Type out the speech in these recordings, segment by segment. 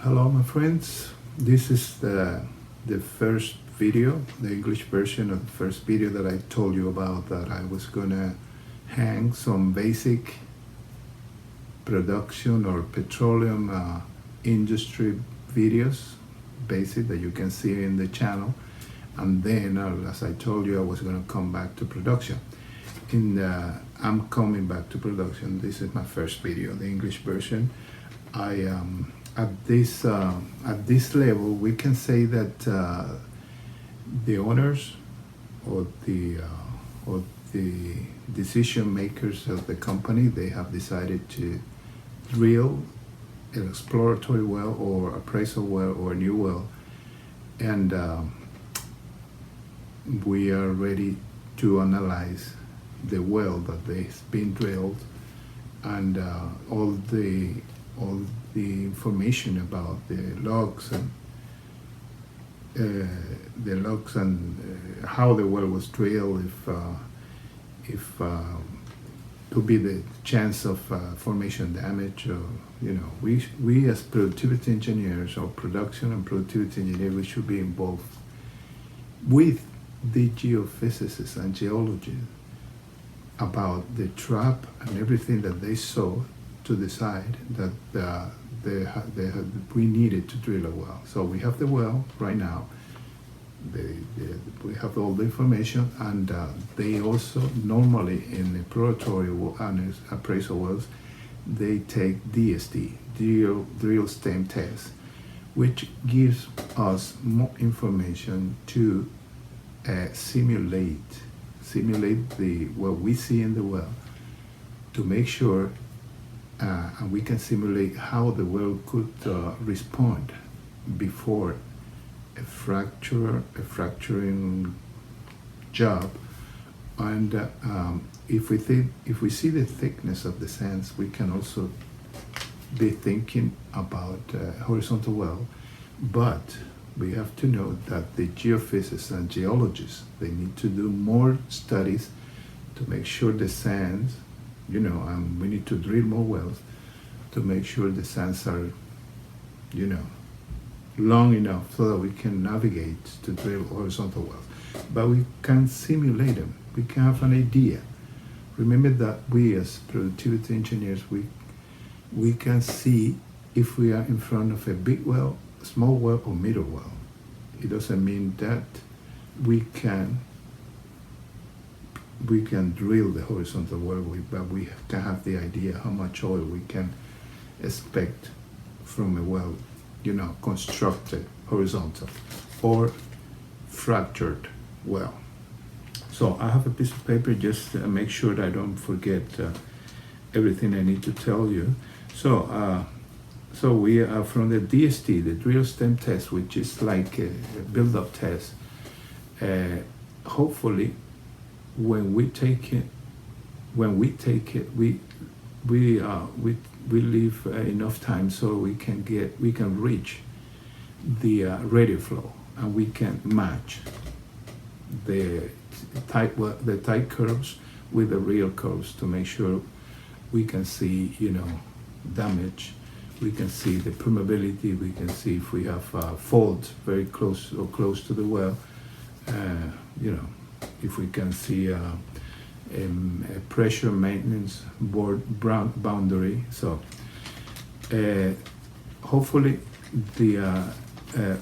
Hello, my friends. This is the first video, the English version of the first video that I told you about, that I was gonna hang some basic production or petroleum industry videos, basic, that you can see in the channel. And then, as I told you, I was gonna come back to production. I'm coming back to production. This is my first video, the English version. At this level, we can say that the owners or the decision makers of the company, they have decided to drill an exploratory well or appraisal well or a new well, and we are ready to analyze the well that has been drilled, and all the information about the logs and how the well was drilled, if could be the chance of formation damage, or we as productivity engineers or production and productivity engineers, we should be involved with the geophysicists and geologists about the trap and everything that they saw, to decide that we needed to drill a well. So we have the well right now. We have all the information, and they also normally in exploratory appraisal wells, they take DST, drill stem test, which gives us more information to simulate what we see in the well, to make sure and we can simulate how the well could respond before a fracturing job. And if we see the thickness of the sands, we can also be thinking about horizontal well. But we have to know that the geophysicists and geologists, they need to do more studies to make sure the sands, and we need to drill more wells to make sure the sands are, long enough so that we can navigate to drill horizontal wells. But we can simulate them. We can have an idea. Remember that we as productivity engineers, we can see if we are in front of a big well, a small well, or middle well. It doesn't mean that we can drill the horizontal well, but we can have the idea how much oil we can expect from a well, constructed horizontal or fractured well. So I have a piece of paper just to make sure that I don't forget everything I need to tell you. So we are from the DST, the drill stem test, which is like a build-up test. Hopefully, when we take it, we leave enough time so we can reach the radio flow, and we can match the tight curves with the real curves to make sure we can see damage. We can see the permeability. We can see if we have faults very close to the well. If we can see a pressure maintenance boundary. So hopefully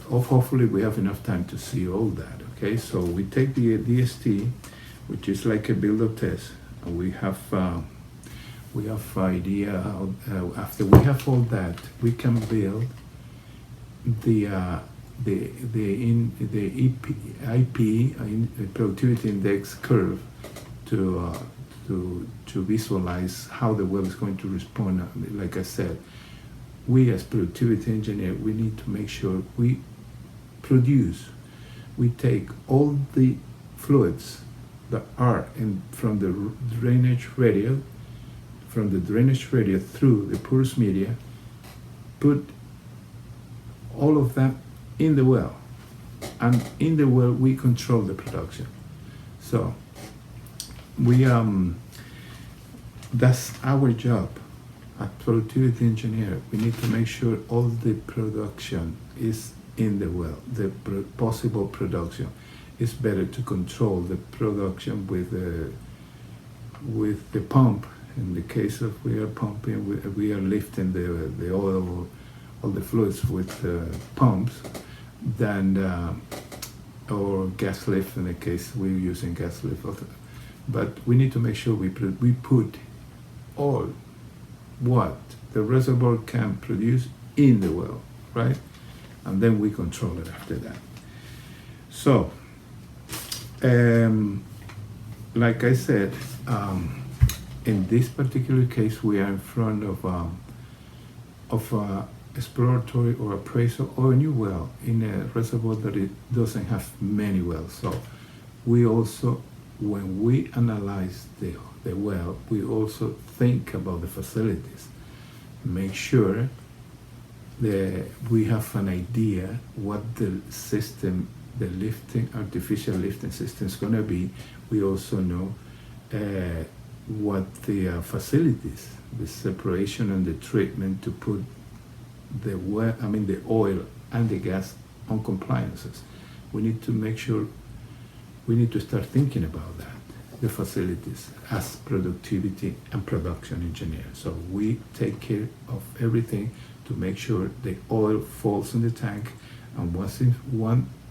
hopefully we have enough time to see all that. Okay, so we take the DST, which is like a build-up test, and we have idea after we have all that, we can build the IP productivity index curve to visualize how the well is going to respond. Like I said, we as productivity engineer, we need to make sure we take all the fluids that are from the drainage radius through the porous media, put all of that in the well, and in the well we control the production. So that's our job a productivity engineer, we need to make sure all the production is in the well, the possible production. It's better to control the production with the pump. In the case of we are pumping, we are lifting the oil or all the fluids with pumps, than or gas lift in the case we're using gas lift. But we need to make sure we put all what the reservoir can produce in the well, right? And then we control it after that. So, like I said, in this particular case, we are in front of exploratory or appraisal or a new well in a reservoir that it doesn't have many wells. So we also, when we analyze the well, we also think about the facilities, make sure that we have an idea what the system, the lifting, artificial lifting system is going to be. We also know what the facilities, the separation and the treatment to put the oil and the gas on compliances. We need to make sure, we need to start thinking about that, the facilities, as productivity and production engineers. So we take care of everything to make sure the oil falls in the tank, and once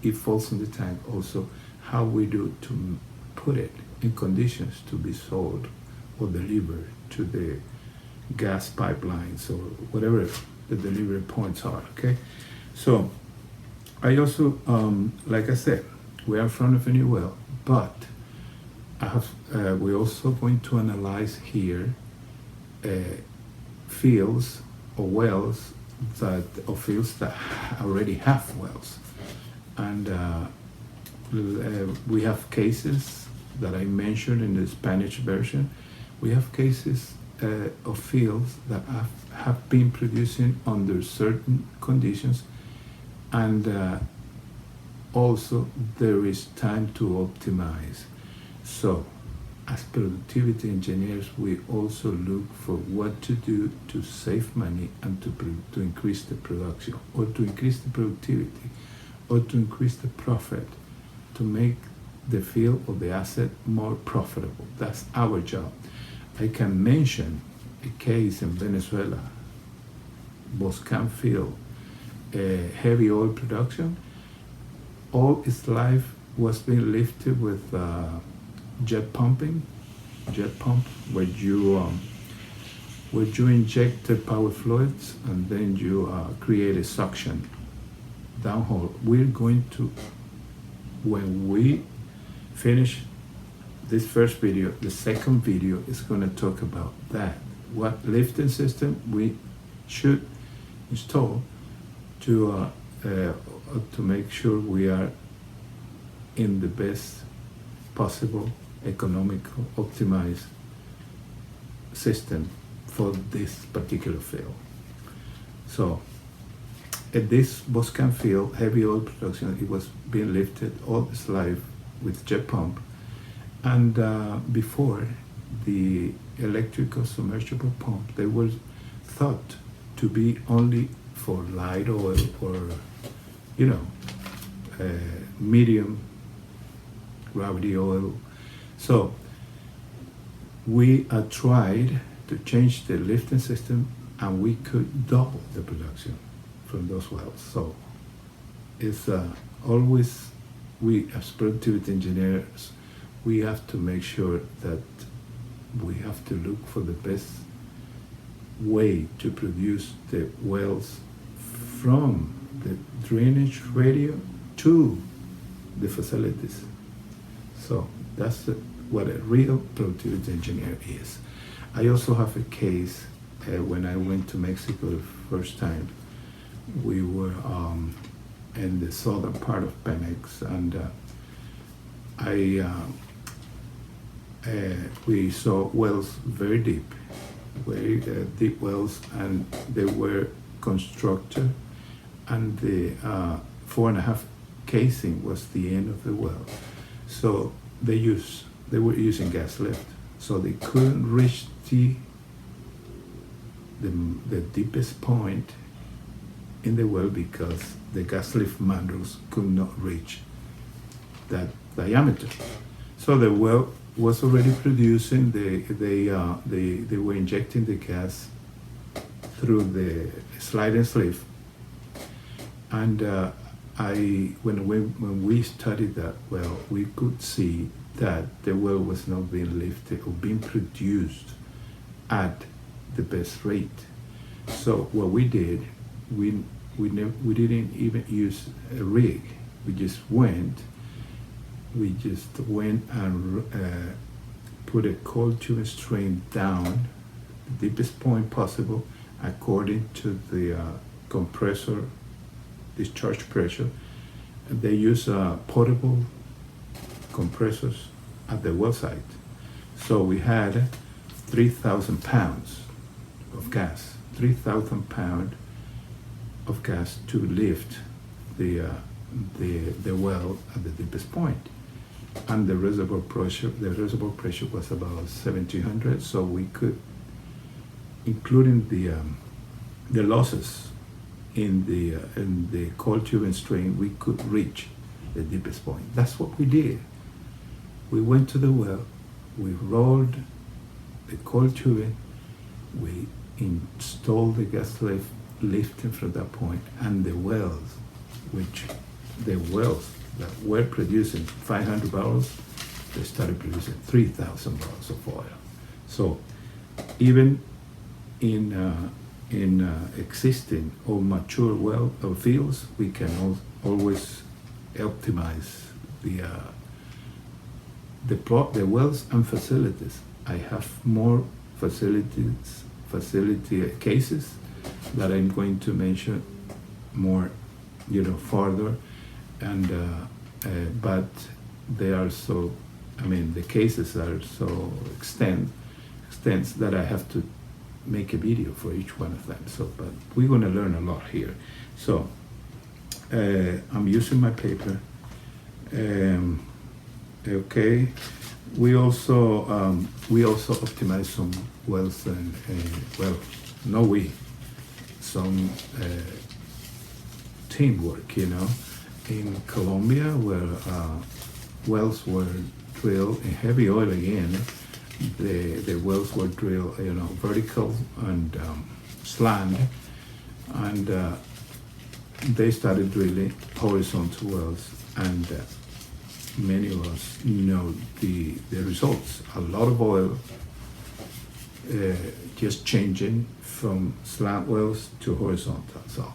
it falls in the tank, also how we do to put it in conditions to be sold or delivered to the gas pipelines or whatever the delivery points are, okay? So I also, like I said, we are in front of a new well, but we're also going to analyze here fields or wells or fields that already have wells. And we have cases that I mentioned in the Spanish version. We have cases of fields that have been producing under certain conditions, and also there is time to optimize. So as productivity engineers, we also look for what to do to save money and to increase the production, or to increase the productivity, or to increase the profit, to make the field or the asset more profitable. That's our job. I can mention a case in Venezuela, Boscan field, heavy oil production. All its life was being lifted with jet pump, where you inject the power fluids and then you create a suction downhole. We're going to, when we finish this first video, the second video is going to talk about that. What lifting system we should install to make sure we are in the best possible economical optimized system for this particular field. So at this Boscan field, heavy oil production, it was being lifted all its life with jet pump, and before the electrical submersible pump, they were thought to be only for light oil or medium gravity oil. So we tried to change the lifting system, and we could double the production from those wells. So it's always, we as productivity engineers, we have to make sure that we have to look for the best way to produce the wells from the drainage radio to the facilities. So that's what a real productivity engineer is. I also have a case when I went to Mexico the first time. We were in the southern part of Pemex, and we saw wells very deep wells, and they were constructed, and the 4.5 casing was the end of the well. So they were using gas lift, so they couldn't reach the deepest point in the well because the gas lift mandrels could not reach that diameter. So the well was already producing. They were injecting the gas through the sliding sleeve, and when we studied that well, we could see that the well was not being lifted or being produced at the best rate. So what we did, we didn't even use a rig. We just went and put a cold tube string down the deepest point possible according to the compressor discharge pressure. And they use portable compressors at the well site. So we had 3,000 pounds of gas, 3,000 pounds of gas to lift the well at the deepest point. And the reservoir pressure was about 1,700, so we could, including the losses in the cold tubing string, we could reach the deepest point. That's what we did. We went to the well, we rolled the cold tubing, we installed the gas lifting from that point, and the wells that were producing 500 barrels, they started producing 3,000 barrels of oil. So even in existing or mature well fields, we can always optimize the wells and facilities. I have more facility cases that I'm going to mention more, further, and but they are so. I mean, the cases are so extends that I have to make a video for each one of them. So, but we're going to learn a lot here. So, I'm using my paper. Okay. We also optimize some wells and some teamwork, in Colombia, where wells were drilled in heavy oil again. The wells were drilled, vertical and slant, and they started drilling horizontal wells, and many of us know the results. A lot of oil just changing from slant wells to horizontal. So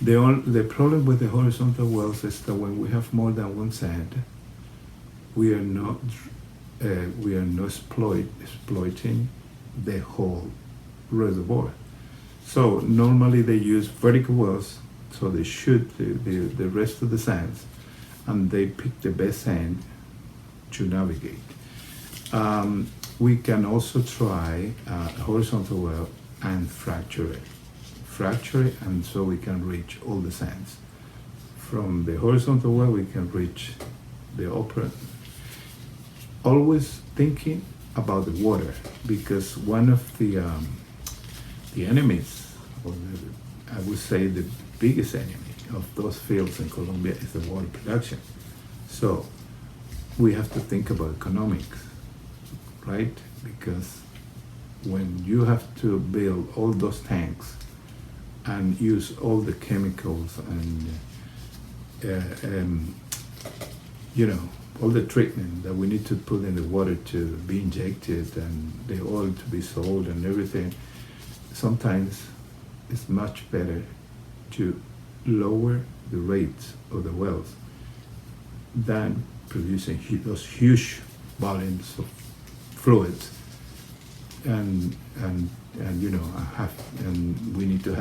the problem with the horizontal wells is that when we have more than one sand, we are not exploiting the whole reservoir. So normally they use vertical wells, so they shoot the rest of the sands, and they pick the best sand to navigate. We can also try a horizontal well and fracture it, and so we can reach all the sands. From the horizontal well, we can reach the upper. Always thinking about the water, because one of the enemies, or I would say the biggest enemy of those fields in Colombia is the water production. So we have to think about economics, right? Because when you have to build all those tanks and use all the chemicals and all the treatment that we need to put in the water to be injected and the oil to be sold and everything, sometimes it's much better to lower the rates of the wells than producing those huge volumes of fluids, and we need to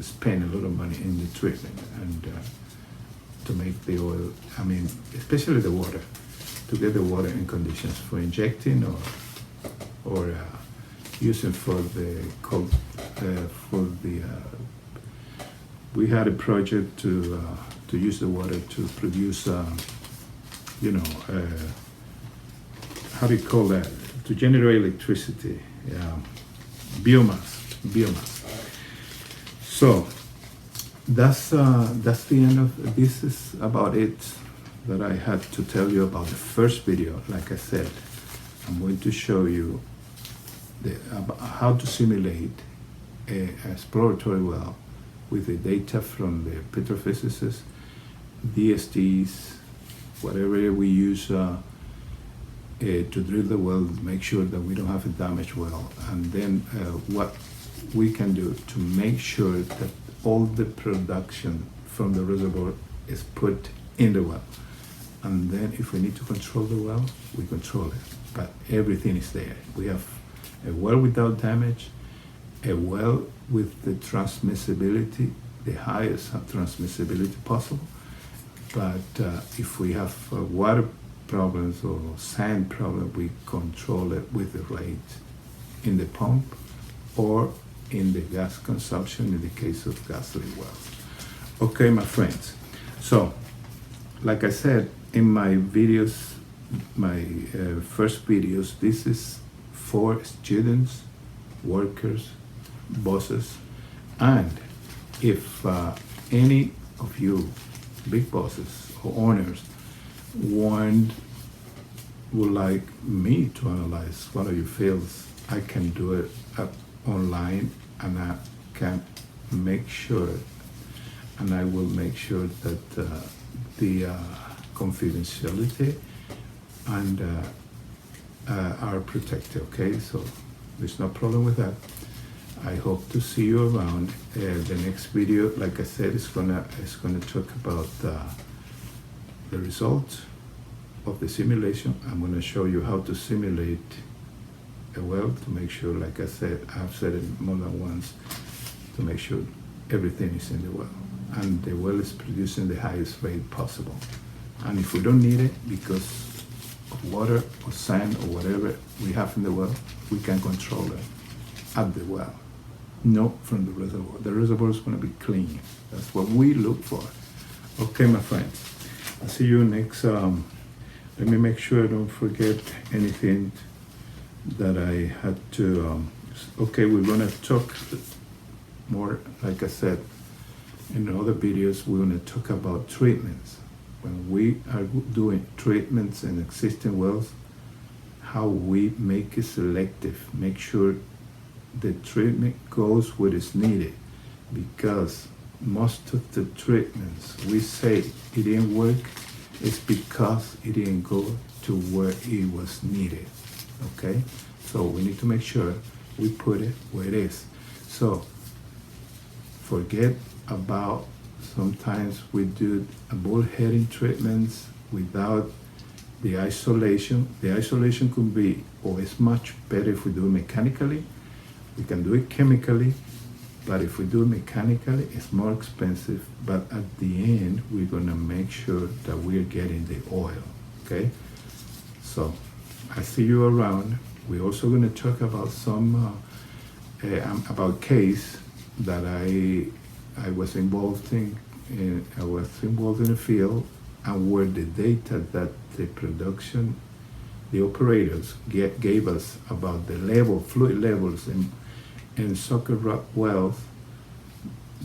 spend a lot of money in the treatment and to make the oil, especially the water, to get the water in conditions for injecting or using for the cold, we had a project to use the water to produce, how do you call that? To generate electricity, biomass. biomass. So that's the end of this. Is about it that I had to tell you about the first video. Like I said, I'm going to show you about how to simulate an exploratory well with the data from the petrophysicists, DSTs, whatever we use to drill the well, make sure that we don't have a damaged well, and then what we can do to make sure that all the production from the reservoir is put in the well. And then if we need to control the well, we control it. But everything is there. We have a well without damage, a well with the transmissibility, the highest transmissibility possible. But if we have water problems or sand problems, we control it with the rate in the pump or in the gas consumption in the case of gasoline wells. Okay, my friends. So, like I said in my videos, my first videos, this is for students, workers, bosses, and if any of you big bosses or owners would like me to analyze one of your fields, I can do it online, and I can make sure, and I will make sure that the confidentiality and are protected. Okay, so there's no problem with that. I hope to see you around. The next video, like I said, is gonna talk about the results of the simulation. I'm gonna show you how to simulate a well to make sure, like I said, I've said it more than once, to make sure everything is in the well and the well is producing the highest rate possible. And if we don't need it because of water or sand or whatever we have in the well, we can control it at the well, not from the reservoir. The reservoir is going to be clean. That's what we look for. Okay, my friends. I'll see you next. Let me make sure I don't forget anything that I had to. Okay, we're going to talk more, like I said, in other videos, we're going to talk about treatments. When we are doing treatments in existing wells, how we make it selective, make sure the treatment goes where it's needed, because most of the treatments we say it didn't work, it's because it didn't go to where it was needed. Okay, so we need to make sure we put it where it is. So forget about, sometimes we do bullheading treatments without the isolation. The isolation could be, or it's much better if we do it mechanically. We can do it chemically, but if we do it mechanically, it's more expensive. But at the end, we're gonna make sure that we're getting the oil, okay? So I see you around. We're also gonna talk about some, about case that I was involved in. I was involved in the field, and where the data that the production, the operators gave us about the fluid levels in Sucker Rod wells,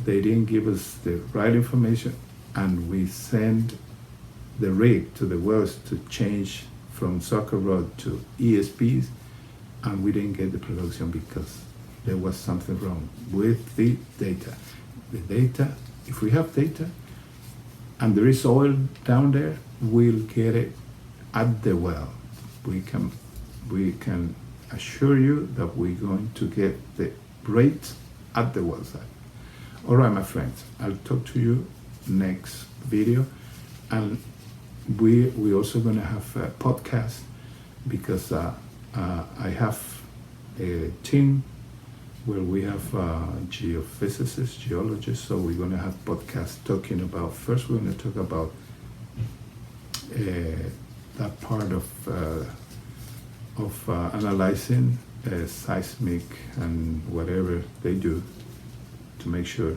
they didn't give us the right information, and we sent the rig to the wells to change from Sucker Rod to ESPs, and we didn't get the production because there was something wrong with the data. The data, if we have data and there is oil down there, we'll get it at the well. We can assure you that we're going to get the rate at the well site. All right, my friends, I'll talk to you next video, and we also gonna have a podcast, because I have a team where we have geophysicists, geologists, so we're going to have podcasts talking about, first we're going to talk about that part of analyzing seismic and whatever they do to make sure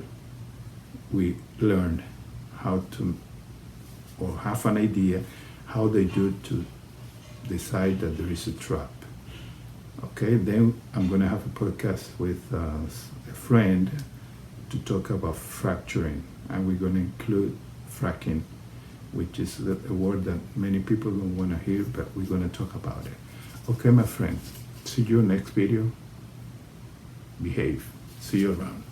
we learn how to, or have an idea how they do to decide that there is a trap. Okay, then I'm going to have a podcast with a friend to talk about fracturing, and we're going to include fracking, which is a word that many people don't want to hear, but we're going to talk about it. Okay, my friends, see you next video. Behave. See you around.